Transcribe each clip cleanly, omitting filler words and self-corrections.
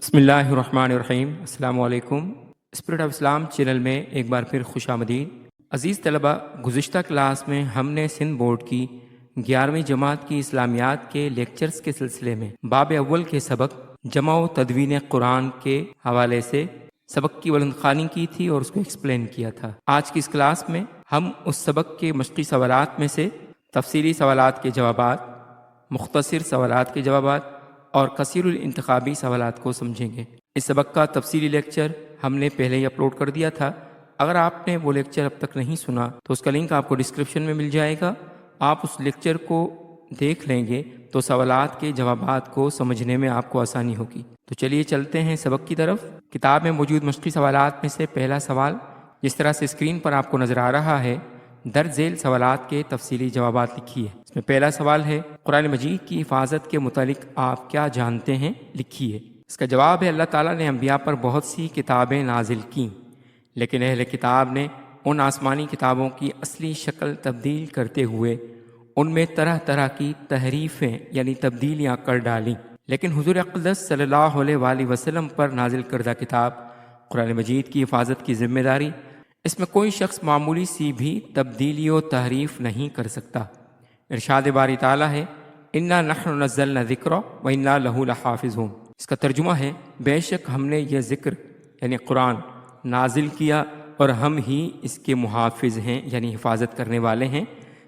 بسم اللہ الرحمن الرحیم۔ السلام علیکم۔ اسپرٹ آف اسلام چینل میں ایک بار پھر خوش آمدید۔ عزیز طلبہ، گزشتہ کلاس میں ہم نے سندھ بورڈ کی 11ویں جماعت کی اسلامیات کے لیکچرز کے سلسلے میں باب اول کے سبق جمع و تدوین قرآن کے حوالے سے سبق کی بلند خوانی کی تھی اور اس کو ایکسپلین کیا تھا۔ آج کی اس کلاس میں ہم اس سبق کے مشقی سوالات میں سے تفصیلی سوالات کے جوابات، مختصر سوالات کے جوابات اور کثیر الانتخابی سوالات کو سمجھیں گے۔ اس سبق کا تفصیلی لیکچر ہم نے پہلے ہی اپلوڈ کر دیا تھا۔ اگر آپ نے وہ لیکچر اب تک نہیں سنا تو اس کا لنک آپ کو ڈسکرپشن میں مل جائے گا۔ آپ اس لیکچر کو دیکھ لیں گے تو سوالات کے جوابات کو سمجھنے میں آپ کو آسانی ہوگی۔ تو چلیے چلتے ہیں سبق کی طرف۔ کتاب میں موجود مشقی سوالات میں سے پہلا سوال جس طرح سے اسکرین پر آپ کو نظر آ رہا ہے، درج ذیل سوالات کے تفصیلی جوابات لکھیے۔ اس میں پہلا سوال ہے، قرآن مجید کی حفاظت کے متعلق آپ کیا جانتے ہیں؟ لکھیے۔ اس کا جواب ہے، اللہ تعالیٰ نے انبیاء پر بہت سی کتابیں نازل کیں، لیکن اہل کتاب نے ان آسمانی کتابوں کی اصلی شکل تبدیل کرتے ہوئے ان میں طرح طرح کی تحریفیں یعنی تبدیلیاں کر ڈالیں۔ لیکن حضور اقدس صلی اللہ علیہ وآلہ وسلم پر نازل کردہ کتاب قرآن مجید کی حفاظت کی ذمہ داری، اس میں کوئی شخص معمولی سی بھی تبدیلی و تحریف نہیں کر سکتا۔ ارشاد باری تعالیٰ ہے، انا نحن نزلنا الذکر وانا لہ لحافظون۔ اس کا ترجمہ ہے، بے شک ہم نے یہ ذکر یعنی قرآن نازل کیا اور ہم ہی اس کے محافظ ہیں یعنی حفاظت کرنے والے ہیں۔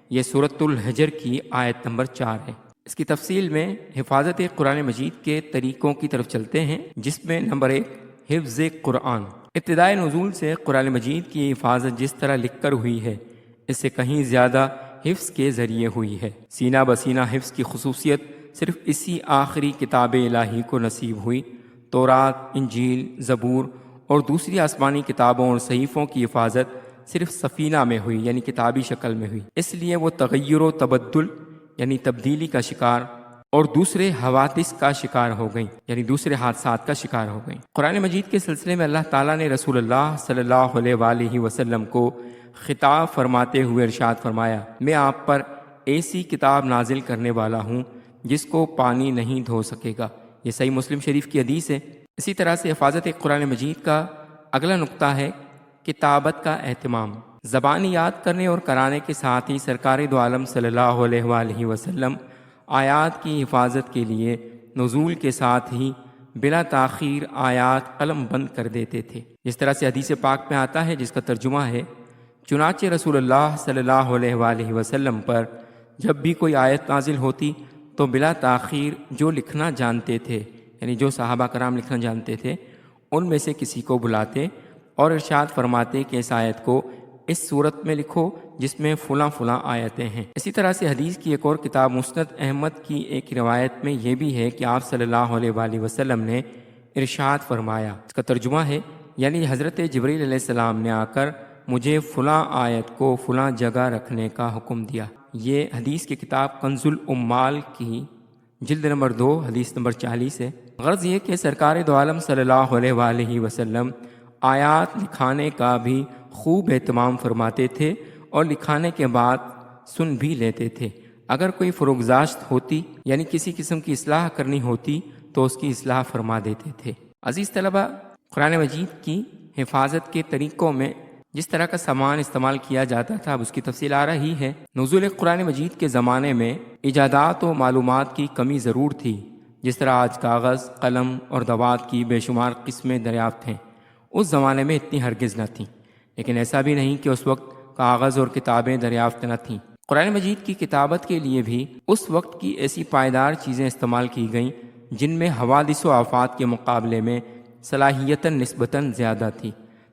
یہ سورۃ الحجر کی آیت نمبر 4 ہے۔ اس کی تفصیل میں حفاظت قرآن مجید کے طریقوں کی طرف چلتے ہیں، جس میں نمبر 1 حفظ قرآن۔ ابتدائے نزول سے قرآن مجید کی حفاظت جس طرح لکھ کر ہوئی ہے، اس سے کہیں زیادہ حفظ کے ذریعے ہوئی ہے۔ سینہ بسینہ حفظ کی خصوصیت صرف اسی آخری کتاب الہی کو نصیب ہوئی۔ تورات، انجیل، زبور اور دوسری آسمانی کتابوں اور صحیفوں کی حفاظت صرف سفینہ میں ہوئی یعنی کتابی شکل میں ہوئی، اس لیے وہ تغیر و تبدل یعنی تبدیلی کا شکار اور دوسرے حوادث کا شکار ہو گئیں یعنی دوسرے حادثات کا شکار ہو گئیں۔ قرآن مجید کے سلسلے میں اللہ تعالیٰ نے رسول اللہ صلی اللہ علیہ وآلہ وسلم کو خطاب فرماتے ہوئے ارشاد فرمایا، میں آپ پر ایسی کتاب نازل کرنے والا ہوں جس کو پانی نہیں دھو سکے گا۔ یہ صحیح مسلم شریف کی حدیث ہے۔ اسی طرح سے حفاظت قرآن مجید کا اگلا نقطہ ہے کتابت کا اہتمام۔ زبانی یاد کرنے اور کرانے کے ساتھ ہی سرکار دو عالم صلی اللہ علیہ وآلہ وسلم آیات کی حفاظت کے لیے نزول کے ساتھ ہی بلا تاخیر آیات قلم بند کر دیتے تھے، جس طرح سے حدیث پاک میں آتا ہے جس کا ترجمہ ہے، چنانچہ رسول اللہ صلی اللہ علیہ وآلہ وسلم پر جب بھی کوئی آیت نازل ہوتی تو بلا تاخیر جو لکھنا جانتے تھے یعنی جو صحابہ کرام لکھنا جانتے تھے ان میں سے کسی کو بلاتے اور ارشاد فرماتے کہ اس آیت کو اس صورت میں لکھو جس میں فلاں فلاں آیتیں ہیں۔ اسی طرح سے حدیث کی ایک اور کتاب مسند احمد کی ایک روایت میں یہ بھی ہے کہ آپ صلی اللہ علیہ وآلہ وسلم نے ارشاد فرمایا، اس کا ترجمہ ہے یعنی حضرت جبریل علیہ السلام نے آ کر مجھے فلاں آیت کو فلاں جگہ رکھنے کا حکم دیا۔ یہ حدیث کی کتاب کنز الامال کی جلد نمبر 2 حدیث نمبر 40 ہے۔ غرض یہ کہ سرکار دو عالم صلی اللہ علیہ وآلہ وسلم آیات لکھانے کا بھی خوب اہتمام فرماتے تھے اور لکھانے کے بعد سن بھی لیتے تھے۔ اگر کوئی فروگزاشت ہوتی یعنی کسی قسم کی اصلاح کرنی ہوتی تو اس کی اصلاح فرما دیتے تھے۔ عزیز طلبہ، قرآن مجید کی حفاظت کے طریقوں میں جس طرح کا سامان استعمال کیا جاتا تھا اب اس کی تفصیل آ رہی ہے۔ نزول قرآن مجید کے زمانے میں ایجادات و معلومات کی کمی ضرور تھی، جس طرح آج کاغذ، قلم اور دوات کی بے شمار قسمیں دریافت ہیں، اس زمانے میں اتنی ہرگز نہ تھیں۔ لیکن ایسا بھی نہیں کہ اس وقت کاغذ اور کتابیں دریافت نہ تھیں۔ قرآن مجید کی کتابت کے لیے بھی اس وقت کی ایسی پائیدار چیزیں استعمال کی گئیں جن میں حوادث و آفات کے مقابلے میں صلاحیتاً نسبتاً زیادہ تھی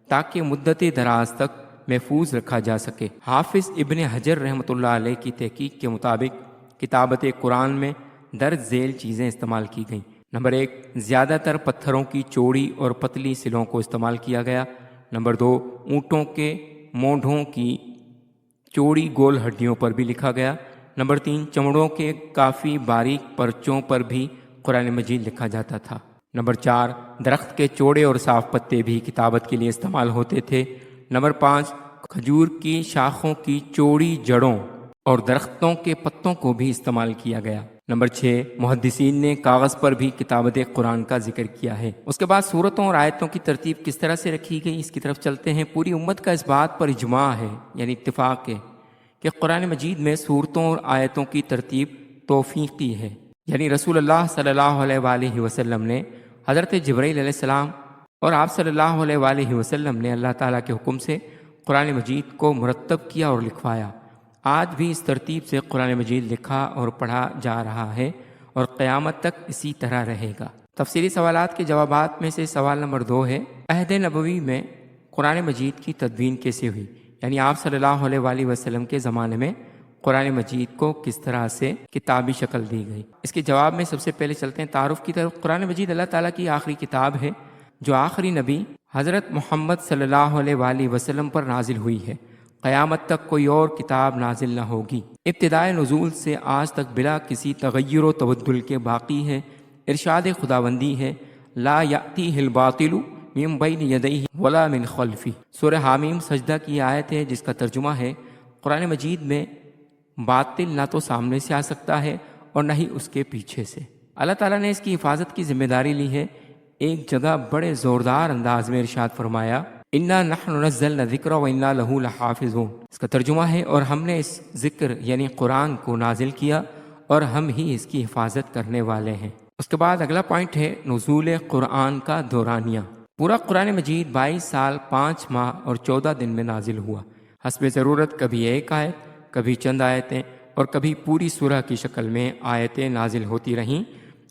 تاکہ مدت دراز تک محفوظ رکھا جا سکے۔ حافظ ابن حجر رحمۃ اللہ علیہ کی تحقیق کے مطابق کتابت قرآن میں درج ذیل چیزیں استعمال کی گئیں۔ نمبر 1، زیادہ تر پتھروں کی چوڑی اور پتلی سلوں کو استعمال کیا گیا۔ نمبر 2، اونٹوں کے مونڈھوں کی چوڑی گول ہڈیوں پر بھی لکھا گیا۔ نمبر 3، چمڑوں کے کافی باریک پرچوں پر بھی قرآن مجید لکھا جاتا تھا۔ نمبر 4، درخت کے چوڑے اور صاف پتے بھی کتابت کے لیے استعمال ہوتے تھے۔ نمبر 5، کھجور کی شاخوں کی چوڑی جڑوں اور درختوں کے پتوں کو بھی استعمال کیا گیا۔ نمبر 6، محدثین نے کاغذ پر بھی کتابت قرآن کا ذکر کیا ہے۔ اس کے بعد سورتوں اور آیتوں کی ترتیب کس طرح سے رکھی گئی، اس کی طرف چلتے ہیں۔ پوری امت کا اس بات پر اجماع ہے، یعنی اتفاق ہے، کہ قرآن مجید میں سورتوں اور آیتوں کی ترتیب توفیقی ہے، یعنی رسول اللہ صلی اللہ علیہ وآلہ وسلم نے حضرت جبرائیل علیہ السلام اور آپ صلی اللہ علیہ وآلہ وسلم نے اللہ تعالیٰ کے حکم سے قرآن مجید کو مرتب کیا اور لکھوایا۔ آج بھی اس ترتیب سے قرآن مجید لکھا اور پڑھا جا رہا ہے اور قیامت تک اسی طرح رہے گا۔ تفصیلی سوالات کے جوابات میں سے سوال نمبر 2 ہے، عہد نبوی میں قرآن مجید کی تدوین کیسے ہوئی، یعنی آپ صلی اللہ علیہ وآلہ وسلم کے زمانے میں قرآن مجید کو کس طرح سے کتابی شکل دی گئی۔ اس کے جواب میں سب سے پہلے چلتے ہیں تعارف کی طرف۔ قرآن مجید اللہ تعالیٰ کی آخری کتاب ہے جو آخری نبی حضرت محمد صلی اللہ علیہ وآلہ وسلم پر نازل ہوئی ہے۔ قیامت تک کوئی اور کتاب نازل نہ ہوگی۔ ابتدائے نزول سے آج تک بلا کسی تغیر و تبدل کے باقی ہے۔ ارشاد خداوندی ہے، لا یأتیہ الباطل من بین یدیہ ولا من خلفہ۔ سورہ حامیم سجدہ کی آیت ہے جس کا ترجمہ ہے، قرآن مجید میں باطل نہ تو سامنے سے آ سکتا ہے اور نہ ہی اس کے پیچھے سے۔ اللہ تعالیٰ نے اس کی حفاظت کی ذمہ داری لی ہے۔ ایک جگہ بڑے زوردار انداز میں ارشاد فرمایا، انا نحن نزلنا الذکر وانا لہ لحافظون۔ اس کا ترجمہ ہے، اور ہم نے اس ذکر یعنی قرآن کو نازل کیا اور ہم ہی اس کی حفاظت کرنے والے ہیں۔ اس کے بعد اگلا پوائنٹ ہے نزول قرآن کا دورانیہ۔ پورا قرآن مجید 22 سال 5 ماہ اور 14 دن میں نازل ہوا۔ حسب ضرورت کبھی ایک آیت، کبھی چند آیتیں اور کبھی پوری سورہ کی شکل میں آیتیں نازل ہوتی رہیں،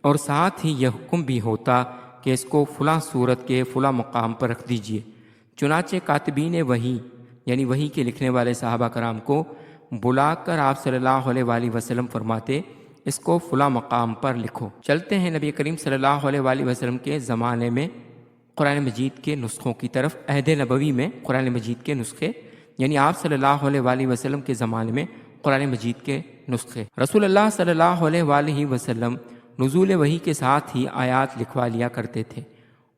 اور ساتھ ہی یہ حکم بھی ہوتا کہ اس کو فلاں سورت کے فلاں مقام پر رکھ دیجئے۔ چنانچہ کاتبین وحی یعنی وحی کے لکھنے والے صحابہ کرام کو بلا کر آپ صلی اللہ علیہ وآلہ وسلم فرماتے، اس کو فلاں مقام پر لکھو۔ چلتے ہیں نبی کریم صلی اللہ علیہ وآلہ وسلم کے زمانے میں قرآن مجید کے نسخوں کی طرف۔ عہد نبوی میں قرآن مجید کے نسخے، یعنی آپ صلی اللہ علیہ وآلہ وسلم کے زمانے میں قرآن مجید کے نسخے۔ رسول اللہ صلی اللہ علیہ وآلہ وسلم نزول وحی کے ساتھ ہی آیات لکھوا لیا کرتے تھے،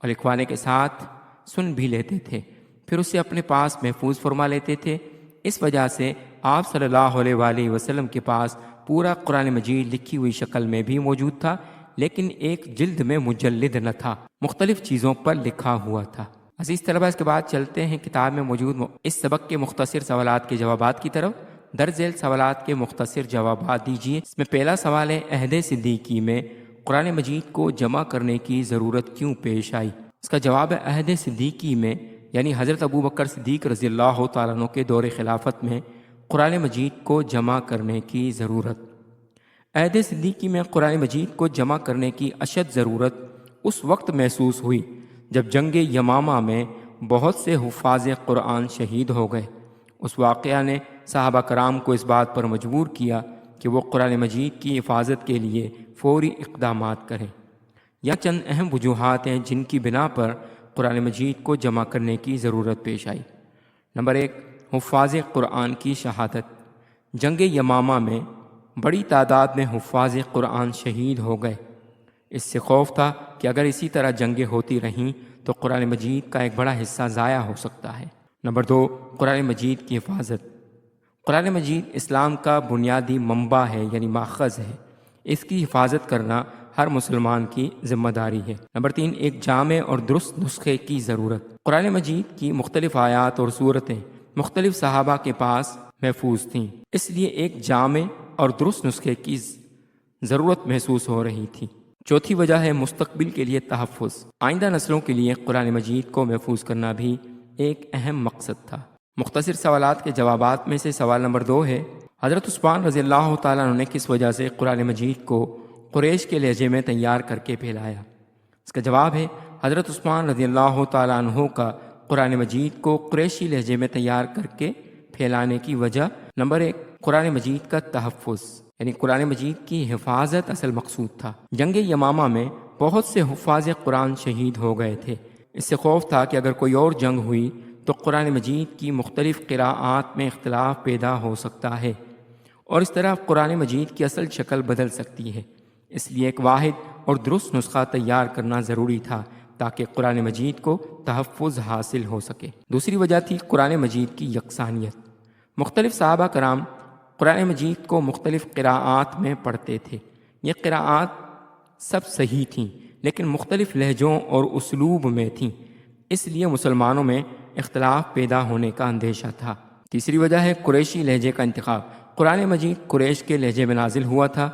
اور لکھوانے کے ساتھ سن بھی لیتے تھے، پھر اسے اپنے پاس محفوظ فرما لیتے تھے۔ اس وجہ سے آپ صلی اللہ علیہ وآلہ وسلم کے پاس پورا قرآن مجید لکھی ہوئی شکل میں بھی موجود تھا، لیکن ایک جلد میں مجلد نہ تھا، مختلف چیزوں پر لکھا ہوا تھا۔ عزیز طلبہ، اس کے بعد چلتے ہیں کتاب میں موجود اس سبق کے مختصر سوالات کے جوابات کی طرف۔ درج ذیل سوالات کے مختصر جوابات دیجیے۔ اس میں پہلا سوال ہے، عہد صدیقی میں قرآن مجید کو جمع کرنے کی ضرورت کیوں پیش آئی؟ اس کا جواب ہے، عہد صدیقی میں یعنی حضرت ابو بکر صدیق رضی اللہ تعالیٰ عنہ کے دور خلافت میں قرآن مجید کو جمع کرنے کی ضرورت۔ عہد صدیقی میں قرآن مجید کو جمع کرنے کی اشد ضرورت اس وقت محسوس ہوئی جب جنگ یمامہ میں بہت سے حفاظ قرآن شہید ہو گئے۔ اس واقعہ نے صحابہ کرام کو اس بات پر مجبور کیا کہ وہ قرآن مجید کی حفاظت کے لیے فوری اقدامات کریں۔ یہ چند اہم وجوہات ہیں جن کی بنا پر قرآن مجید کو جمع کرنے کی ضرورت پیش آئی۔ نمبر 1، حفاظ قرآن کی شہادت۔ جنگ یمامہ میں بڑی تعداد میں حفاظ قرآن شہید ہو گئے۔ اس سے خوف تھا کہ اگر اسی طرح جنگیں ہوتی رہیں تو قرآن مجید کا ایک بڑا حصہ ضائع ہو سکتا ہے۔ نمبر 2، قرآن مجید کی حفاظت۔ قرآن مجید اسلام کا بنیادی منبع ہے، یعنی ماخذ ہے۔ اس کی حفاظت کرنا ہر مسلمان کی ذمہ داری ہے۔ نمبر 3، ایک جامع اور درست نسخے کی ضرورت۔ قرآن مجید کی مختلف آیات اور سورتیں مختلف صحابہ کے پاس محفوظ تھیں، اس لیے ایک جامع اور درست نسخے کی ضرورت محسوس ہو رہی تھی۔ چوتھی وجہ ہے مستقبل کے لیے تحفظ۔ آئندہ نسلوں کے لیے قرآن مجید کو محفوظ کرنا بھی ایک اہم مقصد تھا۔ مختصر سوالات کے جوابات میں سے سوال نمبر 2 ہے، حضرت عثمان رضی اللہ تعالیٰ عنہ نے کس وجہ سے قرآن مجید کو قریش کے لہجے میں تیار کر کے پھیلایا؟ اس کا جواب ہے، حضرت عثمان رضی اللہ تعالیٰ عنہ کا قرآن مجید کو قریشی لہجے میں تیار کر کے پھیلانے کی وجہ، نمبر 1، قرآن مجید کا تحفظ، یعنی قرآن مجید کی حفاظت اصل مقصود تھا۔ جنگ یمامہ میں بہت سے حفاظ قرآن شہید ہو گئے تھے۔ اس سے خوف تھا کہ اگر کوئی اور جنگ ہوئی تو قرآن مجید کی مختلف قراءات میں اختلاف پیدا ہو سکتا ہے، اور اس طرح قرآن مجید کی اصل شکل بدل سکتی ہے۔ اس لیے ایک واحد اور درست نسخہ تیار کرنا ضروری تھا تاکہ قرآن مجید کو تحفظ حاصل ہو سکے۔ دوسری وجہ تھی قرآن مجید کی یکسانیت۔ مختلف صحابہ کرام قرآن مجید کو مختلف قراءات میں پڑھتے تھے، یہ قراءات سب صحیح تھیں لیکن مختلف لہجوں اور اسلوب میں تھیں، اس لیے مسلمانوں میں اختلاف پیدا ہونے کا اندیشہ تھا۔ تیسری وجہ ہے قریشی لہجے کا انتخاب۔ قرآن مجید قریش کے لہجے میں نازل ہوا تھا۔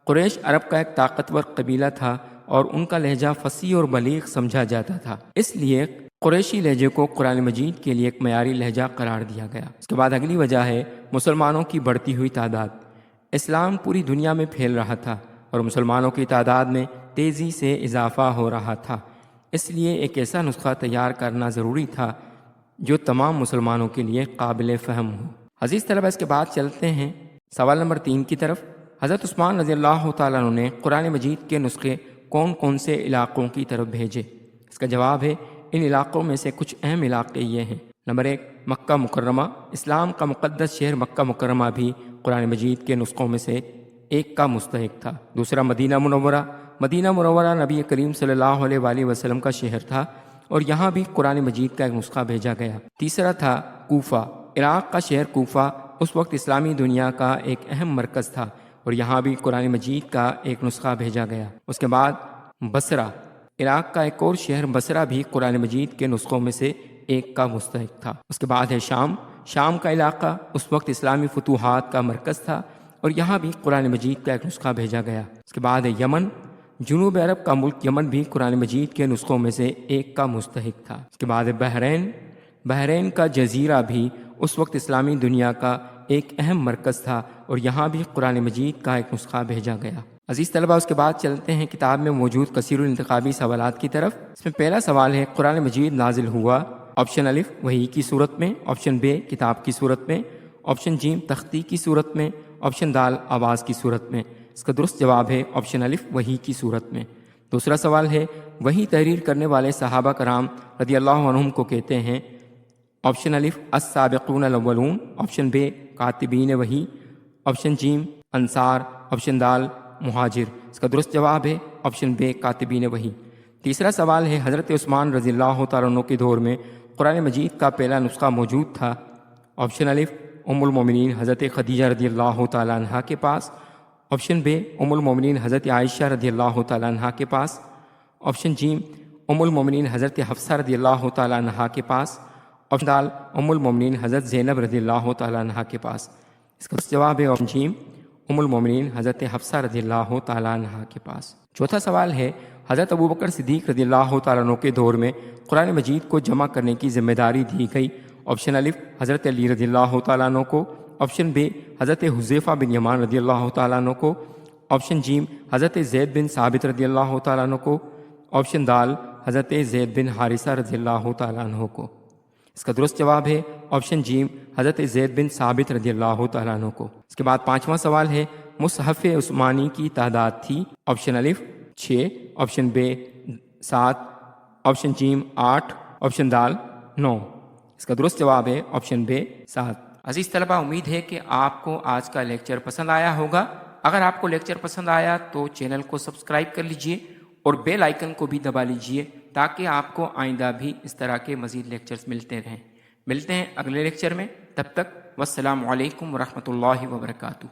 قریش عرب کا ایک طاقتور قبیلہ تھا اور ان کا لہجہ فصیح اور بلیغ سمجھا جاتا تھا، اس لیے قریشی لہجے کو قرآن مجید کے لیے ایک معیاری لہجہ قرار دیا گیا۔ اس کے بعد اگلی وجہ ہے مسلمانوں کی بڑھتی ہوئی تعداد۔ اسلام پوری دنیا میں پھیل رہا تھا اور مسلمانوں کی تعداد میں تیزی سے اضافہ ہو رہا تھا، اس لیے ایک ایسا نسخہ تیار کرنا ضروری تھا جو تمام مسلمانوں کے لیے قابل فہم ہو۔ عزیز طلبہ، اس کے بعد چلتے ہیں سوال نمبر 3 کی طرف۔ حضرت عثمان رضی اللہ تعالیٰ عنہ نے قرآن مجید کے نسخے کون کون سے علاقوں کی طرف بھیجے؟ اس کا جواب ہے ان علاقوں میں سے کچھ اہم علاقے یہ ہیں۔ نمبر 1، مکہ مکرمہ۔ اسلام کا مقدس شہر مکہ مکرمہ بھی قرآن مجید کے نسخوں میں سے ایک کا مستحق تھا۔ دوسرا، مدینہ منورہ۔ مدینہ منورہ نبی کریم صلی اللہ علیہ وآلہ وسلم کا شہر تھا اور یہاں بھی قرآن مجید کا ایک نسخہ بھیجا گیا۔ تیسرا تھا کوفہ۔ عراق کا شہر کوفہ اس وقت اسلامی دنیا کا ایک اہم مرکز تھا اور یہاں بھی قرآن مجید کا ایک نسخہ بھیجا گیا۔ اس کے بعد بصرہ۔ عراق کا ایک اور شہر بصرہ بھی قرآن مجید کے نسخوں میں سے ایک کا مستحق تھا۔ اس کے بعد ہے شام۔ شام کا علاقہ اس وقت اسلامی فتوحات کا مرکز تھا اور یہاں بھی قرآن مجید کا ایک نسخہ بھیجا گیا۔ اس کے بعد ہے یمن۔ جنوب عرب کا ملک یمن بھی قرآن مجید کے نسخوں میں سے ایک کا مستحق تھا۔ اس کے بعد ہے بحرین۔ بحرین کا جزیرہ بھی اس وقت اسلامی دنیا کا ایک اہم مرکز تھا اور یہاں بھی قرآن مجید کا ایک نسخہ بھیجا گیا۔ عزیز طلبہ، اس کے بعد چلتے ہیں کتاب میں موجود کثیر الانتخابی سوالات کی طرف۔ اس میں پہلا سوال ہے قرآن مجید نازل ہوا آپشن الف وحی کی صورت میں، آپشن بے کتاب کی صورت میں، آپشن جیم تختی کی صورت میں، آپشن دال آواز کی صورت میں۔ اس کا درست جواب ہے آپشن الف وحی کی صورت میں۔ دوسرا سوال ہے وحی تحریر کرنے والے صحابہ کرام رضی اللہ عنہم کو کہتے ہیں؟ آپشن الف السابقون الاولون، آپشن بے کاتبین وحی، آپشن جیم انصار، آپشن دال مہاجر۔ اس کا درست جواب ہے آپشن بے کاتبین وحی۔ تیسرا سوال ہے حضرت عثمان رضی اللہ تعالیٰ عنہ کے دور میں قرآن مجید کا پہلا نسخہ موجود تھا؟ آپشن الف ام المومنین حضرت خدیجہ رضی اللہ تعالیٰ عنہ کے پاس، آپشن بے ام المومنین حضرت عائشہ رضی اللہ تعالیٰ عنہ کے پاس، آپشن جیم ام المومنین حضرت حفصہ رضی اللہ تعالیٰ عنہ کے پاس، آپشن دال ام المومنین حضرت زینب رضی اللہ تعالیٰ عنہ کے پاس۔ اس کا جواب ہے آپشن جیم ام المومنین حضرت حفصہ رضی اللہ تعالیٰ عنہ کے پاس۔ چوتھا سوال ہے حضرت ابوبکر صدیق رضی اللہ تعالیٰ عنہ کے دور میں قرآن مجید کو جمع کرنے کی ذمہ داری دی گئی؟ آپشن الف حضرت علی رضی اللہ تعالیٰ عنہ کو، آپشن بے حضرت حذیفہ بن یمان رضی اللہ تعالیٰ عنہ کو، آپشن جیم حضرت زید بن ثابت رضی اللہ تعالیٰ عنہ کو، آپشن دال حضرت زید بن حارثہ رضی اللہ تعالیٰ عنہ کو۔ اس کا درست جواب ہے آپشن جیم حضرت زید بن ثابت رضی اللہ تعالیٰ عنہ کو۔ اس کے بعد پانچواں سوال ہے مصحف عثمانی کی تعداد تھی؟ آپشن الف 6، آپشن بے 7، آپشن جیم 8، آپشن دال 9۔ اس کا درست جواب ہے آپشن بے 7۔ عزیز طلبہ، امید ہے کہ آپ کو آج کا لیکچر پسند آیا ہوگا۔ اگر آپ کو لیکچر پسند آیا تو چینل کو سبسکرائب کر لیجئے اور بیل آئیکن کو بھی دبا لیجئے تاکہ آپ کو آئندہ بھی اس طرح کے مزید لیکچرز ملتے رہیں۔ ملتے ہیں اگلے لیکچر میں، تب تک والسلام علیکم ورحمۃ اللہ وبرکاتہ۔